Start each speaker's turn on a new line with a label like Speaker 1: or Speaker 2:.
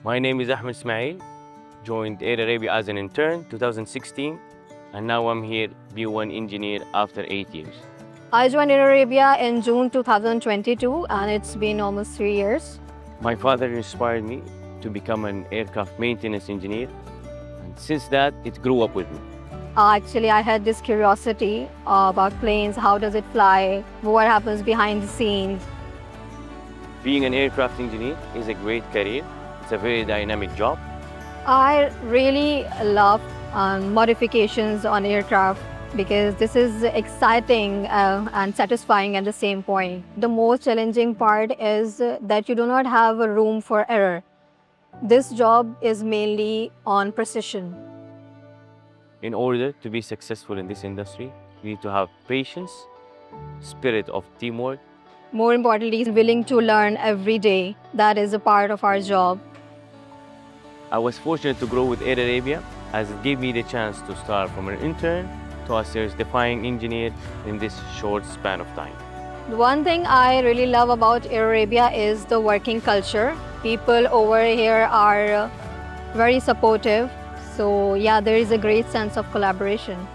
Speaker 1: My name is Ahmed Ismail. Joined Air Arabia as an intern 2016, and now I'm here B1 engineer after 8 years.
Speaker 2: I joined Air Arabia in June 2022 and it's been almost 3 years.
Speaker 1: My father inspired me to become an aircraft maintenance engineer, and since that, it grew up with me.
Speaker 2: Actually, I had this curiosity about planes, how does it fly, what happens behind the scenes.
Speaker 1: Being an aircraft engineer is a great career. It's a very dynamic job.
Speaker 2: I really love modifications on aircraft because this is exciting and satisfying at the same point. The most challenging part is that you do not have a room for error. This job is mainly on precision.
Speaker 1: In order to be successful in this industry, you need to have patience, spirit of teamwork.
Speaker 2: More importantly, willing to learn every day. That is a part of our job.
Speaker 1: I was fortunate to grow with Air Arabia as it gave me the chance to start from an intern to a series-defying engineer in this short span of time.
Speaker 2: The one thing I really love about Air Arabia is the working culture. People over here are very supportive. So yeah, there is a great sense of collaboration.